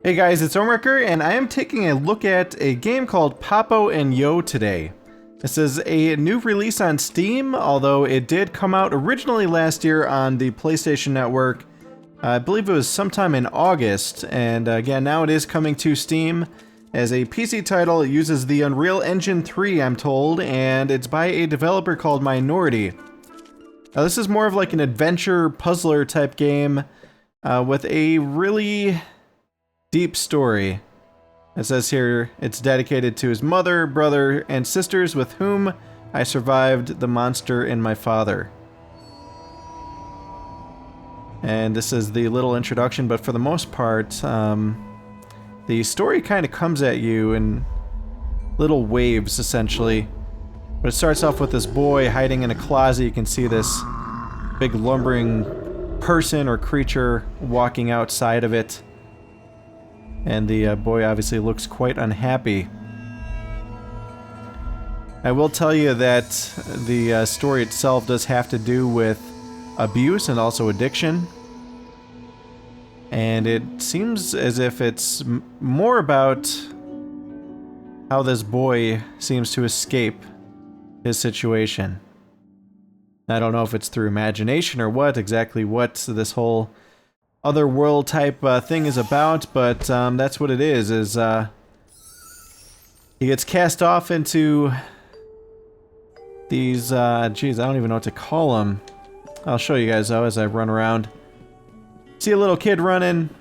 Hey guys, it's Ohmwrecker, and I am taking a look at a game called Papo Yo today. This is a new release on Steam, although it did come out originally last year on the PlayStation Network. I believe it was sometime in August, and again, now it is coming to Steam as a PC title. It uses the Unreal Engine 3, I'm told, and it's by a developer called Minority. Now, this is more of like an adventure puzzler type game with a really deep story. It says here, it's dedicated to his mother, brother, and sisters with whom I survived the monster in my father. And this is the little introduction, but for the most part, the story kind of comes at you in little waves, essentially. But it starts off with this boy hiding in a closet. You can see this big lumbering person or creature walking outside of it. And the boy obviously looks quite unhappy. I will tell you that the story itself does have to do with abuse and also addiction. And it seems as if it's more about how this boy seems to escape his situation. I don't know if it's through imagination or what this whole other world type thing is about, but that's what it is he gets cast off into these, geez, I don't even know what to call them. I'll show you guys though as I run around. See a little kid running.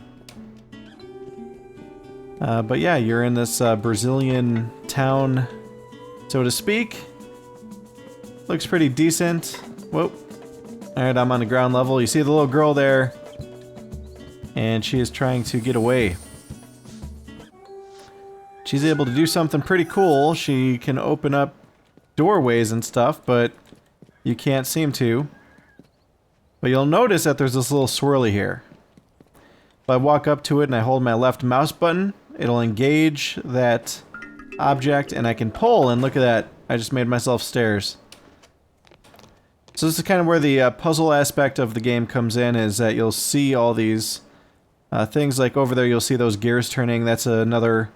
But yeah, you're in this Brazilian town, so to speak. Looks pretty decent. Whoa. Alright, I'm on the ground level. You see the little girl there, and she is trying to get away. She's able to do something pretty cool. She can open up doorways and stuff, but you can't seem to. But you'll notice that there's this little swirly here. If I walk up to it and I hold my left mouse button, it'll engage that object and I can pull, and look at that. I just made myself stairs. So this is kind of where the puzzle aspect of the game comes in, is that you'll see all these things like over there. You'll see those gears turning. That's another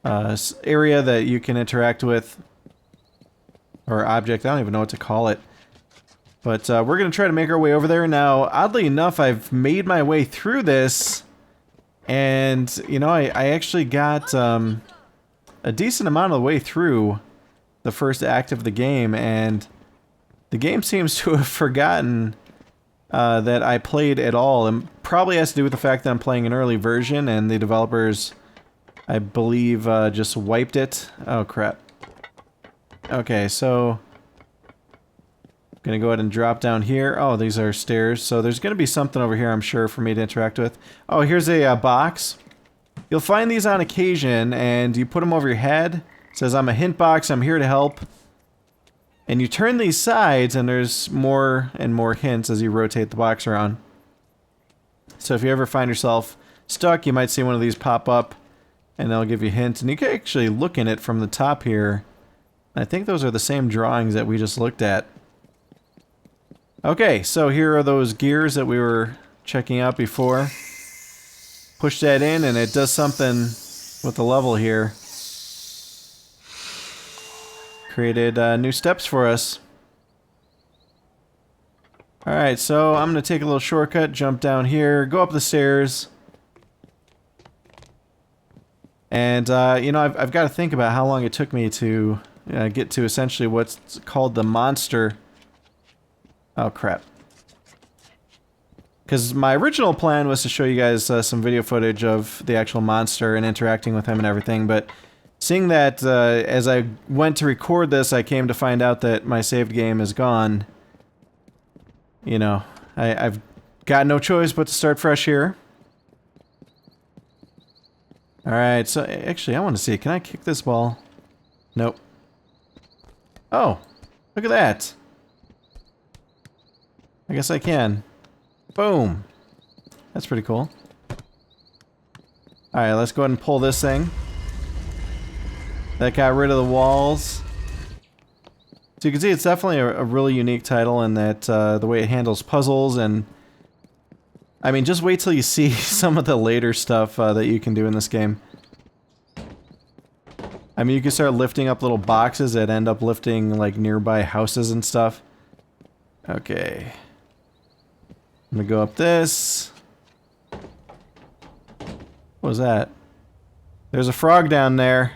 area that you can interact with, or object. I don't even know what to call it. But we're going to try to make our way over there. Now, oddly enough, I've made my way through this, and, you know, I actually got a decent amount of the way through the first act of the game, and the game seems to have forgotten that I played at all. And probably has to do with the fact that I'm playing an early version, and the developers, I believe, just wiped it. Oh, crap. Okay, so gonna go ahead and drop down here. Oh, these are stairs, so there's gonna be something over here, I'm sure, for me to interact with. Oh, here's a box. You'll find these on occasion, and you put them over your head. It says, I'm a hint box, I'm here to help. And you turn these sides, and there's more and more hints as you rotate the box around. So if you ever find yourself stuck, you might see one of these pop up, and they'll give you hints. And you can actually look in it from the top here. I think those are the same drawings that we just looked at. Okay, so here are those gears that we were checking out before. Push that in, and it does something with the level here. Created new steps for us. Alright, so I'm going to take a little shortcut, jump down here, go up the stairs. And, you know, I've got to think about how long it took me to get to essentially what's called the monster. Oh, crap. Because my original plan was to show you guys some video footage of the actual monster and interacting with him and everything, but seeing that as I went to record this, I came to find out that my saved game is gone. You know, I've got no choice but to start fresh here. Alright, so actually I want to see, can I kick this ball? Nope. Oh, look at that. I guess I can. Boom. That's pretty cool. Alright, let's go ahead and pull this thing. That got rid of the walls. So you can see it's definitely a really unique title in that the way it handles puzzles and I mean, just wait till you see some of the later stuff that you can do in this game. I mean, you can start lifting up little boxes that end up lifting, like, nearby houses and stuff. Okay. I'm gonna go up this. What was that? There's a frog down there.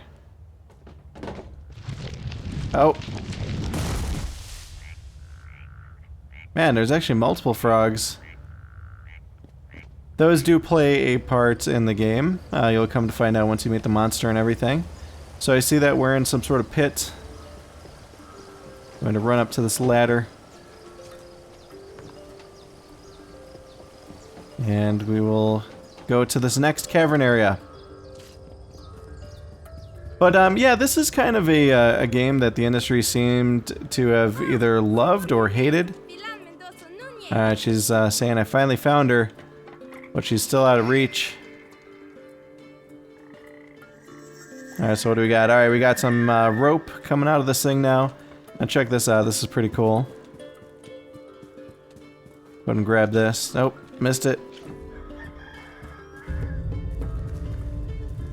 Oh. Man, there's actually multiple frogs. Those do play a part in the game. You'll come to find out once you meet the monster and everything. So I see that we're in some sort of pit. I'm going to run up to this ladder. And we will go to this next cavern area. But yeah, this is kind of a game that the industry seemed to have either loved or hated. She's saying I finally found her, but she's still out of reach. Alright, so what do we got? Alright, we got some rope coming out of this thing now. And check this out, this is pretty cool. Go ahead and grab this. Nope, missed it.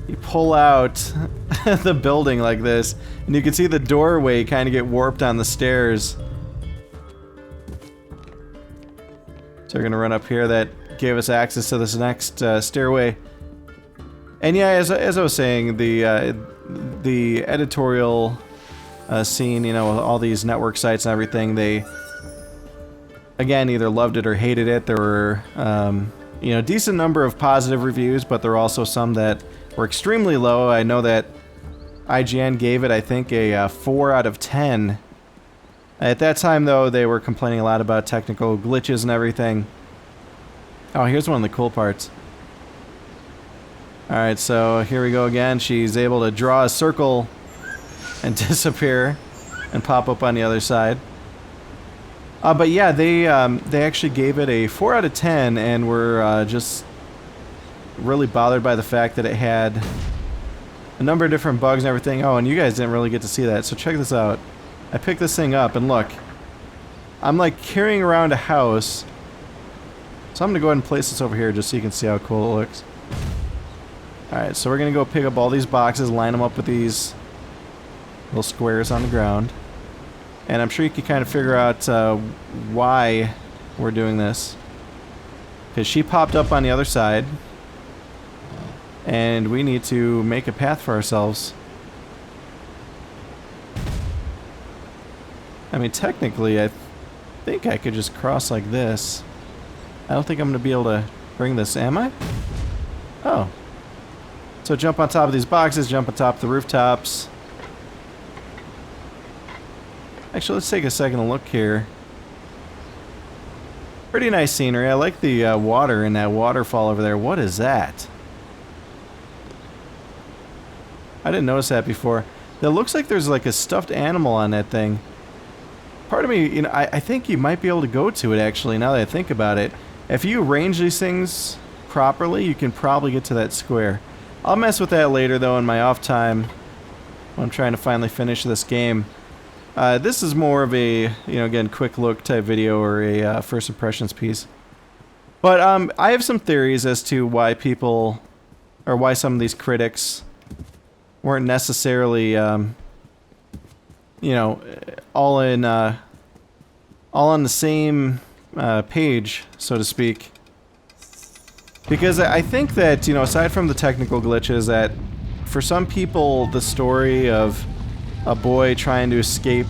You pull out the building like this, and you can see the doorway kind of get warped on the stairs. So we're gonna run up here. That gave us access to this next stairway. And yeah, as I was saying, the editorial scene, you know, all these network sites and everything, they again either loved it or hated it. There were you know, decent number of positive reviews, but there were also some that were extremely low. I know that IGN gave it, I think, a 4 out of 10. At that time, though, they were complaining a lot about technical glitches and everything. Oh, here's one of the cool parts. Alright, so here we go again. She's able to draw a circle and disappear and pop up on the other side. But yeah, they actually gave it a 4 out of 10 and were just really bothered by the fact that it had a number of different bugs and everything. Oh, and you guys didn't really get to see that, so check this out. I picked this thing up and look. I'm like carrying around a house. So I'm gonna go ahead and place this over here just so you can see how cool it looks. Alright, so we're gonna go pick up all these boxes, line them up with these little squares on the ground. And I'm sure you can kind of figure out why we're doing this. Because she popped up on the other side. And we need to make a path for ourselves. I mean, technically, I think I could just cross like this. I don't think I'm going to be able to bring this, am I? Oh. So jump on top of these boxes, jump on top of the rooftops. Actually, let's take a second to look here. Pretty nice scenery. I like the water in that waterfall over there. What is that? I didn't notice that before. It looks like there's like a stuffed animal on that thing. Part of me, you know, I think you might be able to go to it actually, now that I think about it. If you arrange these things properly, you can probably get to that square. I'll mess with that later though in my off time when I'm trying to finally finish this game. This is more of a, you know, again, quick look type video or a first impressions piece. But I have some theories as to why people, or why some of these critics weren't necessarily, you know, all on the same page, so to speak. Because I think that, you know, aside from the technical glitches, that for some people the story of a boy trying to escape,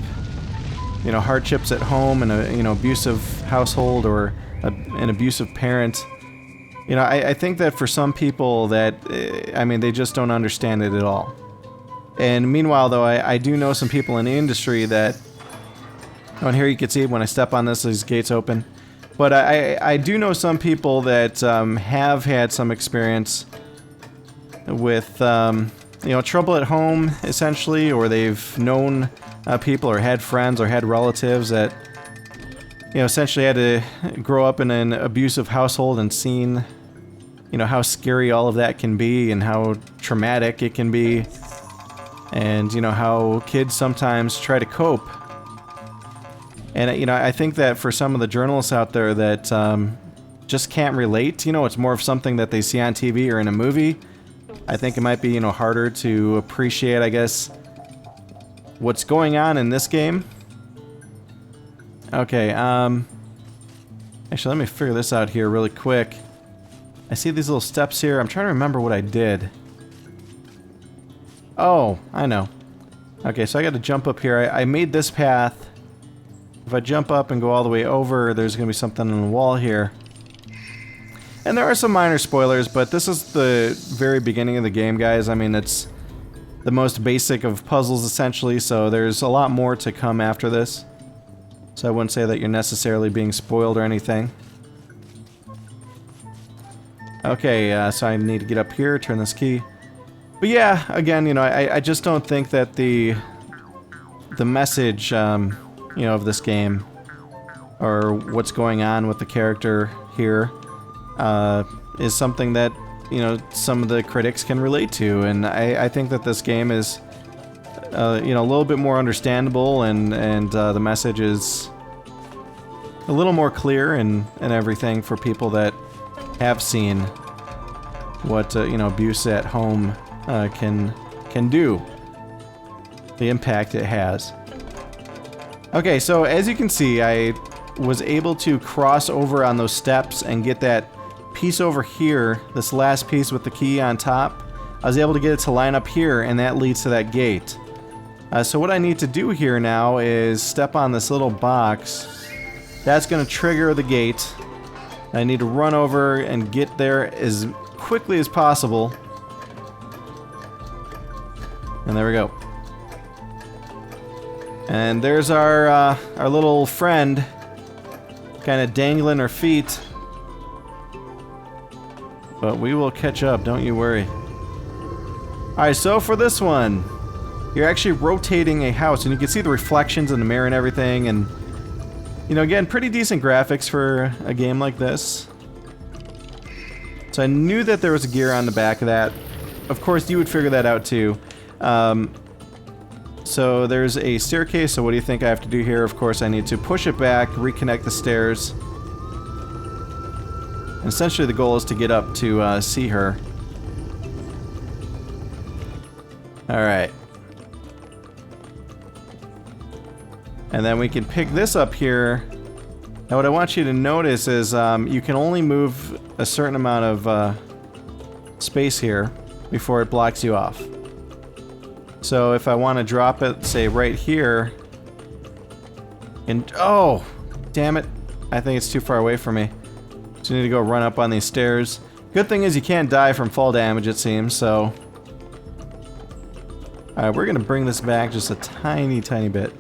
you know, hardships at home and a, you know, abusive household or an abusive parent, you know, I think that for some people that, I mean, they just don't understand it at all. And meanwhile, though, I do know some people in the industry that, oh, and here you can see when I step on this, these gates open. But I do know some people that have had some experience with, you know, trouble at home, essentially, or they've known people or had friends or had relatives that, you know, essentially had to grow up in an abusive household and seen, you know, how scary all of that can be and how traumatic it can be. And, you know, how kids sometimes try to cope. And, you know, I think that for some of the journalists out there that, just can't relate. You know, it's more of something that they see on TV or in a movie. I think it might be, you know, harder to appreciate, I guess, what's going on in this game. Okay, actually, let me figure this out here really quick. I see these little steps here. I'm trying to remember what I did. Oh, I know. Okay, so I got to jump up here. I made this path. If I jump up and go all the way over, there's going to be something on the wall here. And there are some minor spoilers, but this is the very beginning of the game, guys. I mean, it's the most basic of puzzles, essentially, so there's a lot more to come after this. So I wouldn't say that you're necessarily being spoiled or anything. Okay, so I need to get up here, turn this key. But yeah, again, you know, I just don't think that the message, you know, of this game, or what's going on with the character here, is something that, you know, some of the critics can relate to. And I think that this game is, you know, a little bit more understandable, and the message is a little more clear and everything for people that have seen what, you know, abuse at home can do. The impact it has. Okay, so as you can see, I was able to cross over on those steps and get that piece over here, this last piece with the key on top. I was able to get it to line up here, and that leads to that gate. So what I need to do here now is step on this little box. That's going to trigger the gate. I need to run over and get there as quickly as possible. And there we go. And there's our little friend, kind of dangling her feet. But we will catch up, don't you worry. Alright, so for this one, you're actually rotating a house, and you can see the reflections in the mirror and everything, and, you know, again, pretty decent graphics for a game like this. So I knew that there was a gear on the back of that. Of course, you would figure that out too. So there's a staircase, so what do you think I have to do here? Of course, I need to push it back, reconnect the stairs. And essentially the goal is to get up to see her. Alright. And then we can pick this up here. Now what I want you to notice is you can only move a certain amount of space here before it blocks you off. So if I want to drop it, say right here, and oh, damn it, I think it's too far away from me. So I need to go run up on these stairs. Good thing is you can't die from fall damage, it seems, so. Alright, we're gonna bring this back just a tiny, tiny bit.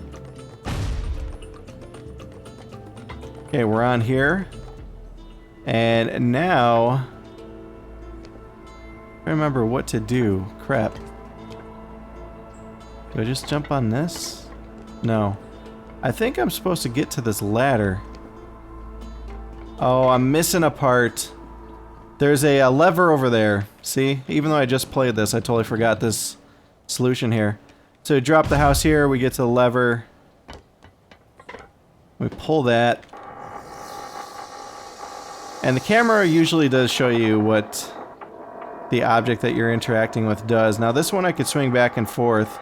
Okay, we're on here. And now, I remember what to do. Crap. Do I just jump on this? No. I think I'm supposed to get to this ladder. Oh, I'm missing a part. There's a lever over there. See? Even though I just played this, I totally forgot this solution here. So we drop the house here, we get to the lever. We pull that. And the camera usually does show you what the object that you're interacting with does. Now this one I could swing back and forth.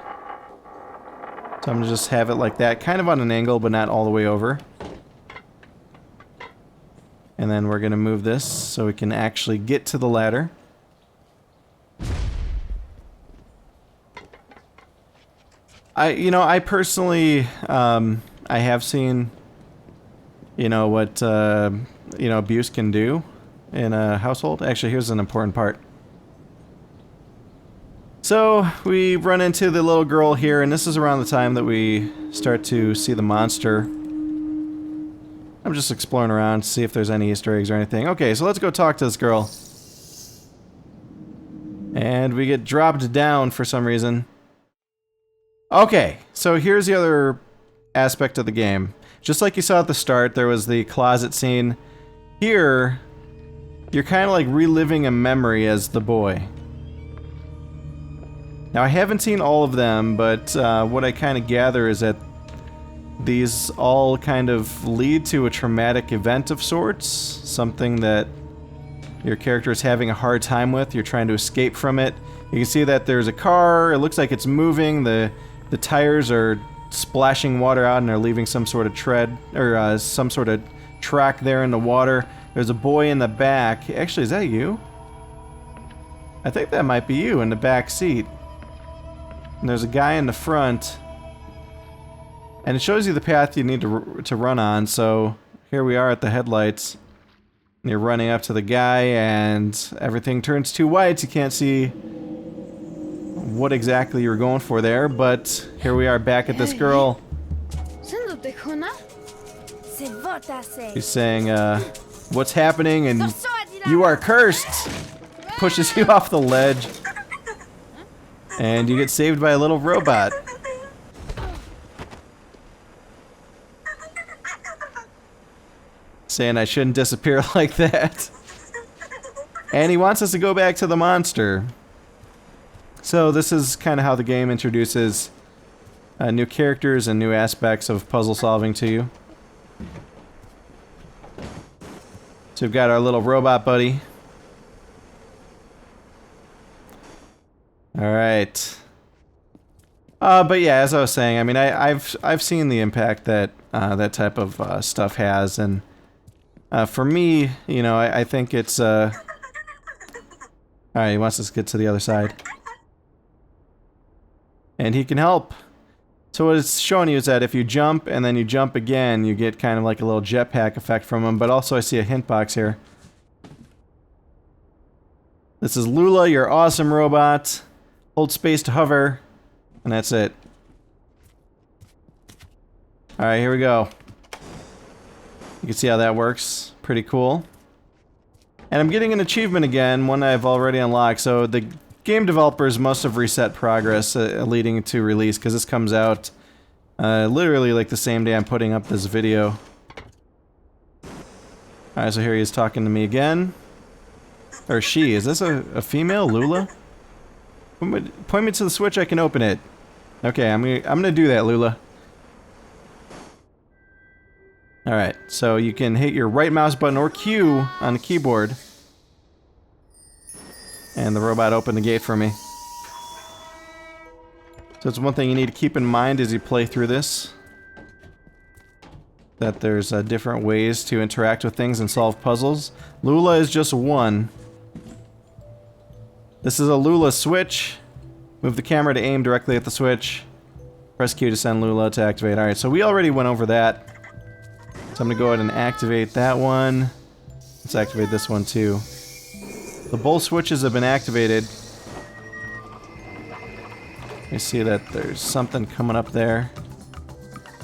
So I'm gonna just have it like that, kind of on an angle, but not all the way over. And then we're gonna move this so we can actually get to the ladder. I personally, I have seen, you know, what, you know, abuse can do in a household. Actually, here's an important part. So, we run into the little girl here, and this is around the time that we start to see the monster. I'm just exploring around to see if there's any Easter eggs or anything. Okay, so let's go talk to this girl. And we get dropped down for some reason. Okay, so here's the other aspect of the game. Just like you saw at the start, there was the closet scene. Here, you're kind of like reliving a memory as the boy. Now, I haven't seen all of them, but what I kind of gather is that these all kind of lead to a traumatic event of sorts, something that your character is having a hard time with. You're trying to escape from it. You can see that there's a car. It looks like it's moving. The tires are splashing water out and they're leaving some sort of tread or some sort of track there in the water. There's a boy in the back. Actually, is that you? I think that might be you in the back seat. And there's a guy in the front. And it shows you the path you need to run on. So here we are at the headlights. And you're running up to the guy and everything turns too white. You can't see what exactly you were going for there. But here we are back at this girl. She's saying, what's happening? And you are cursed. Pushes you off the ledge. And you get saved by a little robot. Saying I shouldn't disappear like that. And he wants us to go back to the monster. So this is kind of how the game introduces new characters and new aspects of puzzle solving to you. So we've got our little robot buddy. Alright. But yeah, as I was saying, I mean, I've seen the impact that that type of stuff has, and for me, you know, I think it's alright, he wants us to get to the other side. And he can help. So what it's showing you is that if you jump and then you jump again, you get kind of like a little jetpack effect from him, but also I see a hint box here. This is Lula, your awesome robot. Hold space to hover, and that's it. Alright, here we go. You can see how that works. Pretty cool. And I'm getting an achievement again, one I've already unlocked. So the game developers must have reset progress leading to release, because this comes out literally like the same day I'm putting up this video. Alright, so here he is talking to me again. Or she. Is this a female, Lula? Point me to the switch, I can open it. Okay, I'm gonna do that, Lula. Alright, so you can hit your right mouse button or Q on the keyboard. And the robot opened the gate for me. So it's one thing you need to keep in mind as you play through this. That there's different ways to interact with things and solve puzzles. Lula is just one. This is a Lula switch. Move the camera to aim directly at the switch. Press Q to send Lula to activate. Alright, so we already went over that. So I'm going to go ahead and activate that one. Let's activate this one too. The both switches have been activated. You see that there's something coming up there.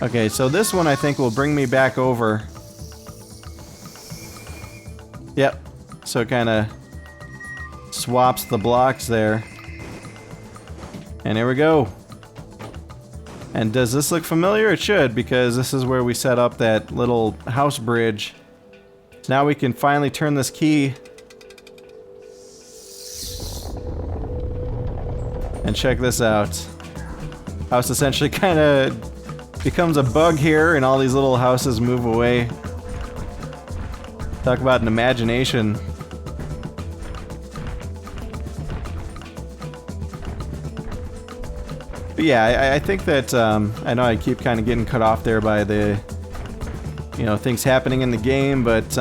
Okay, so this one I think will bring me back over. Yep. So it kind of swaps the blocks there. And here we go. And does this look familiar? It should, because this is where we set up that little house bridge. So now we can finally turn this key. And check this out. House essentially kind of becomes a bug here, and all these little houses move away. Talk about an imagination. But yeah, I think that, I know I keep kind of getting cut off there by the, you know, things happening in the game, but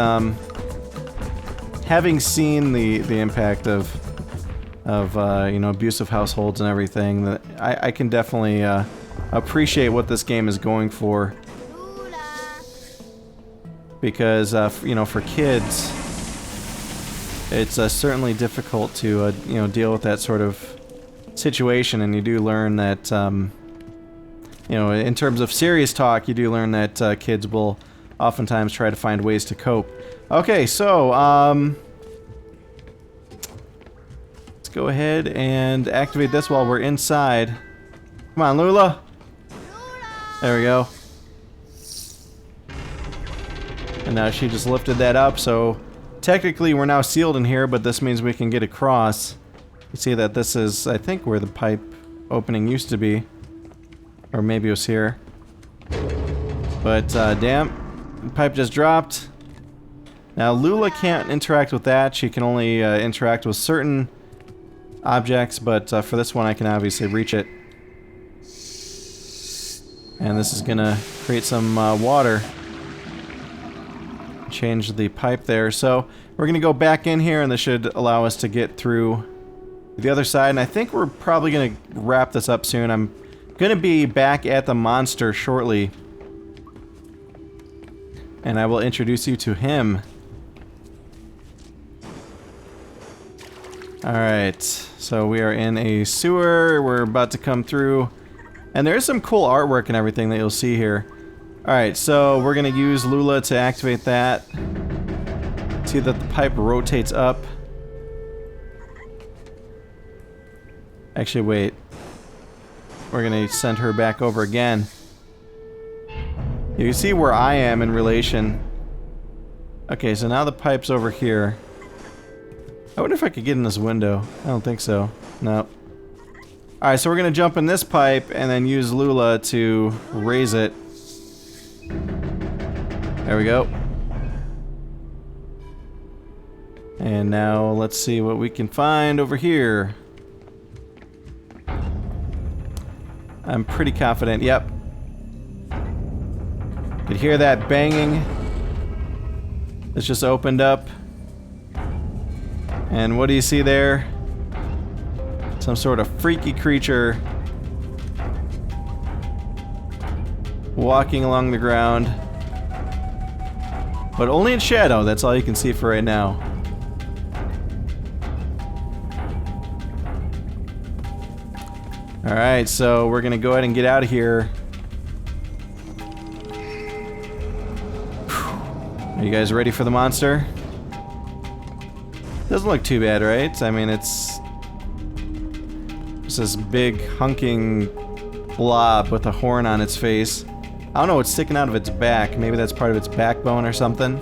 having seen the impact of you know, abusive households and everything, that I can definitely appreciate what this game is going for. Because, you know, for kids, it's certainly difficult to, you know, deal with that sort of situation, and you do learn that, you know, in terms of serious talk, you do learn that kids will oftentimes try to find ways to cope. Okay, so, let's go ahead and activate this while we're inside. Come on, Lula! There we go. And now she just lifted that up, so technically we're now sealed in here, but this means we can get across. You see that this is, I think, where the pipe opening used to be. Or maybe it was here. But, damn. The pipe just dropped. Now, Lula can't interact with that. She can only interact with certain objects, but for this one I can obviously reach it. And this is gonna create some water. Change the pipe there. So, we're gonna go back in here, and this should allow us to get through the other side. And I think we're probably gonna wrap this up soon. I'm gonna be back at the monster shortly. And I will introduce you to him. Alright, so we are in a sewer, we're about to come through, and there's some cool artwork and everything that you'll see here. Alright, so we're gonna use Lula to activate that. See that the pipe rotates up. Actually, wait. We're gonna send her back over again. You can see where I am in relation. Okay, so now the pipe's over here. I wonder if I could get in this window. I don't think so. No. Alright, so we're gonna jump in this pipe and then use Lula to raise it. There we go. And now let's see what we can find over here. I'm pretty confident. Yep. Could hear that banging. It's just opened up. And what do you see there? Some sort of freaky creature walking along the ground. But only in shadow, that's all you can see for right now. Alright, so we're gonna go ahead and get out of here. Are you guys ready for the monster? Doesn't look too bad, right? I mean, it's this big hunking blob with a horn on its face. I don't know what's sticking out of its back. Maybe that's part of its backbone or something.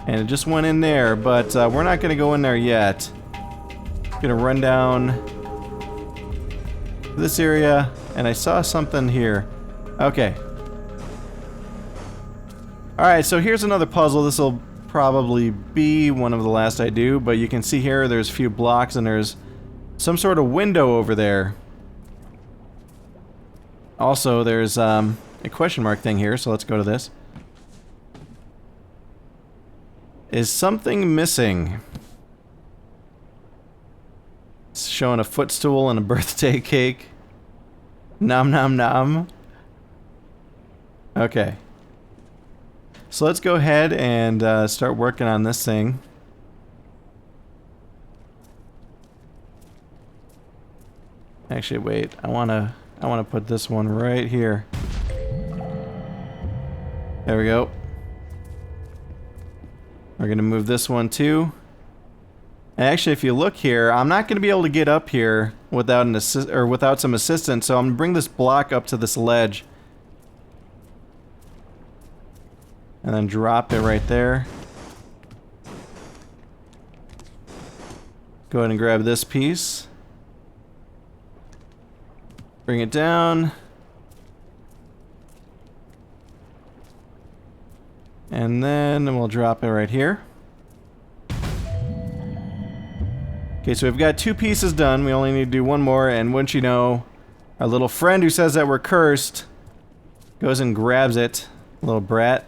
And it just went in there, but we're not going to go in there yet. Gonna run down this area, and I saw something here. Okay. Alright, so here's another puzzle. This will probably be one of the last I do, but you can see here there's a few blocks and there's some sort of window over there. Also, there's a question mark thing here, so let's go to this. Is something missing? It's showing a footstool and a birthday cake. Nom nom nom. Okay. So let's go ahead and start working on this thing. Actually, wait. I wanna put this one right here. There we go. We're gonna move this one too. And actually, if you look here, I'm not gonna be able to get up here without without some assistance. So I'm gonna bring this block up to this ledge. And then drop it right there. Go ahead and grab this piece. Bring it down. And then we'll drop it right here. Okay, so we've got 2 pieces done. We only need to do one more, and wouldn't you know, our little friend who says that we're cursed goes and grabs it. Little brat.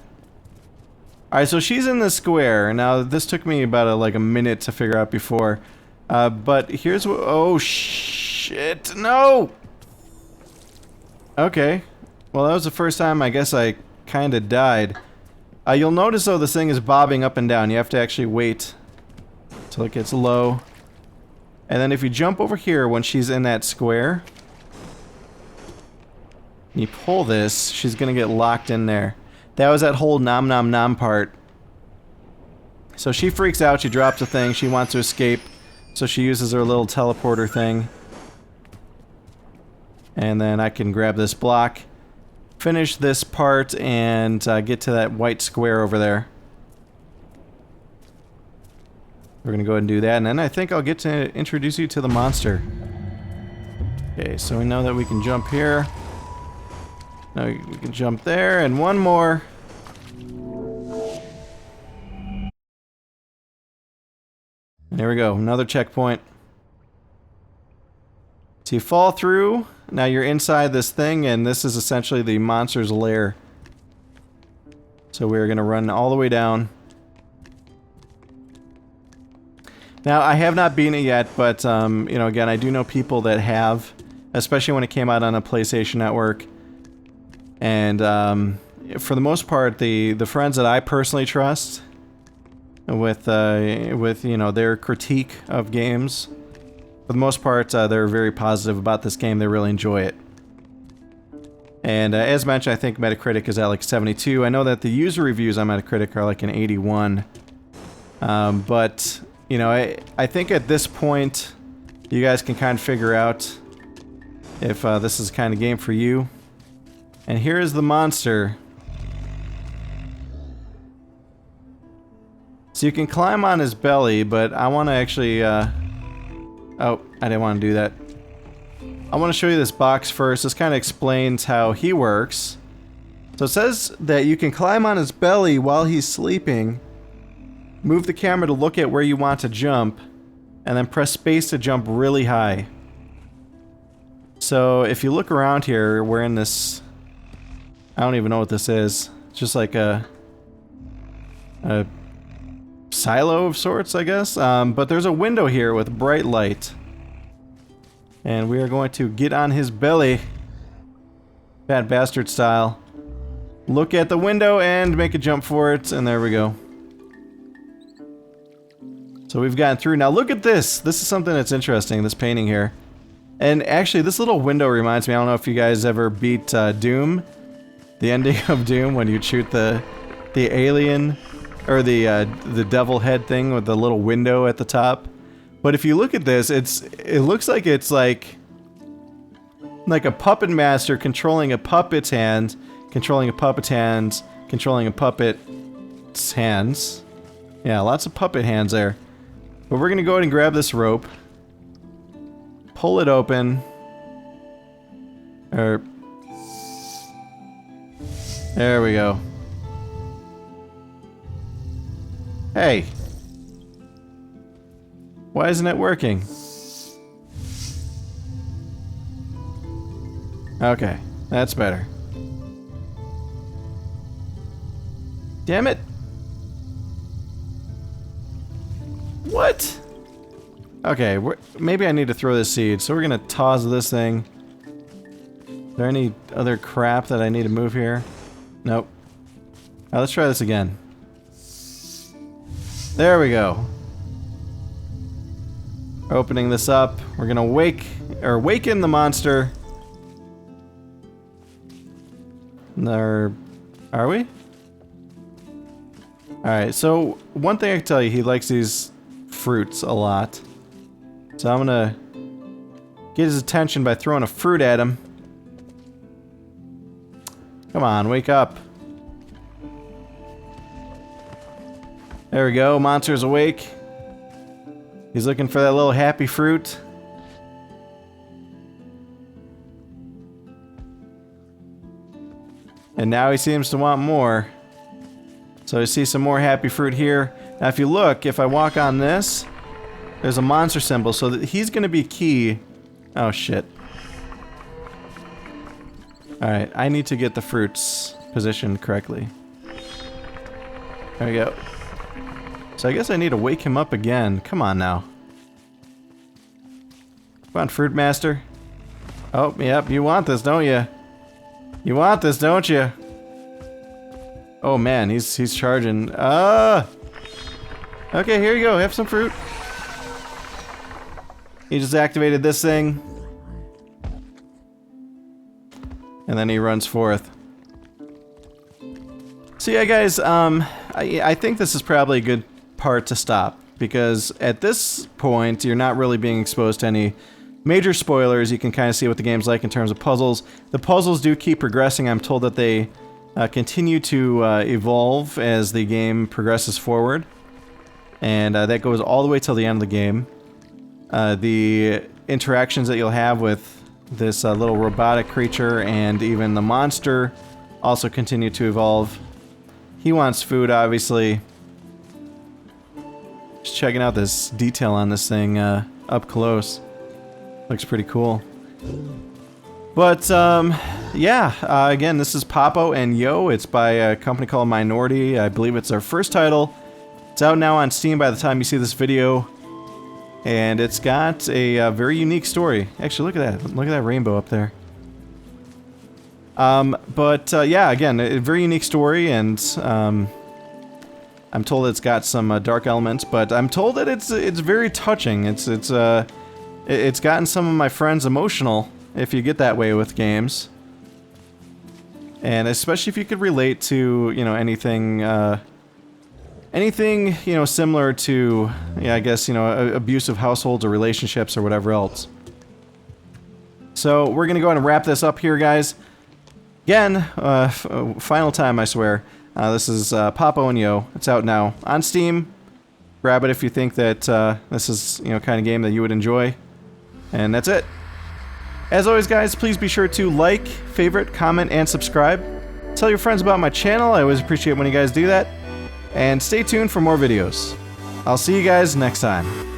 Alright, so she's in the square. Now, this took me about like a minute to figure out before. But here's what... Oh, shit. No! Okay. Well, that was the first time I guess I kind of died. You'll notice, though, this thing is bobbing up and down. You have to actually wait till it gets low. And then if you jump over here when she's in that square, you pull this, she's going to get locked in there. That was that whole nom nom nom part. So she freaks out, she drops a thing, she wants to escape. So she uses her little teleporter thing. And then I can grab this block, finish this part, and get to that white square over there. We're gonna go ahead and do that, and then I think I'll get to introduce you to the monster. Okay, so we know that we can jump here. Now you can jump there, and one more. And here we go, another checkpoint. So you fall through, now you're inside this thing, and this is essentially the monster's lair. So we're gonna run all the way down. Now, I have not beaten it yet, but, you know, again, I do know people that have, especially when it came out on a PlayStation Network. And, for the most part, the friends that I personally trust, with, you know, their critique of games, for the most part, they're very positive about this game. They really enjoy it. And, as mentioned, I think Metacritic is at, like, 72. I know that the user reviews on Metacritic are, like, an 81. But... you know, I think at this point, you guys can kind of figure out if this is the kind of game for you. And here is the monster. So you can climb on his belly, but I want to actually, oh, I didn't want to do that. I want to show you this box first. This kind of explains how he works. So it says that you can climb on his belly while he's sleeping. Move the camera to look at where you want to jump, and then press space to jump really high. So if you look around here, we're in this... I don't even know what this is. It's just like a silo of sorts, I guess. But there's a window here with bright light. And we are going to get on his belly. Bad bastard style. Look at the window and make a jump for it, and there we go. So we've gotten through. Now look at this. This is something that's interesting, this painting here. And actually, this little window reminds me, I don't know if you guys ever beat Doom. The ending of Doom when you shoot the alien, or the devil head thing with the little window at the top. But if you look at this, it looks like it's like a puppet master controlling a puppet's hand, controlling a puppet's hands, controlling a puppet's hands. Yeah, lots of puppet hands there. But we're gonna go ahead and grab this rope, pull it open, there we go. Hey, why isn't it working? Okay, that's better. Damn it! What? Okay, maybe I need to throw this seed. So we're gonna toss this thing. Is there any other crap that I need to move here? Nope. Now let's try this again. There we go. Opening this up. We're gonna waken the monster. There, are we? Alright, so one thing I can tell you, he likes these fruits a lot. So I'm gonna get his attention by throwing a fruit at him. Come on, wake up. There we go, monster's awake. He's looking for that little happy fruit. And now he seems to want more. So I see some more happy fruit here. Now if you look, if I walk on this, there's a monster symbol, so that he's gonna be key. Oh shit. Alright, I need to get the fruits positioned correctly. There we go. So I guess I need to wake him up again. Come on now. Come on, Fruit Master. Oh, yep, you want this, don't you? You want this, don't you? Oh man, he's charging. Okay, here you go. Have some fruit. He just activated this thing. And then he runs forth. So yeah, guys, I think this is probably a good part to stop, because at this point, you're not really being exposed to any major spoilers. You can kind of see what the game's like in terms of puzzles. The puzzles do keep progressing. I'm told that they continue to evolve as the game progresses forward. And that goes all the way till the end of the game. The interactions that you'll have with this little robotic creature and even the monster also continue to evolve. He wants food, obviously. Just checking out this detail on this thing up close. Looks pretty cool. But, yeah, again, this is Papo and Yo. It's by a company called Minority. I believe it's their first title. It's out now on Steam by the time you see this video. And it's got a very unique story. Actually, look at that. Look at that rainbow up there. Yeah, again, a very unique story, and I'm told it's got some dark elements, but I'm told that it's very touching. It's gotten some of my friends emotional, if you get that way with games. And especially if you could relate to, you know, anything, you know, similar to, yeah, I guess, you know, abusive households or relationships or whatever else. So we're gonna go ahead and wrap this up here, guys. Again, final time, I swear. This is Papo and Yo. It's out now on Steam. Grab it if you think that this is, you know, kind of game that you would enjoy. And that's it. As always, guys, please be sure to like, favorite, comment, and subscribe. Tell your friends about my channel. I always appreciate when you guys do that. And stay tuned for more videos. I'll see you guys next time.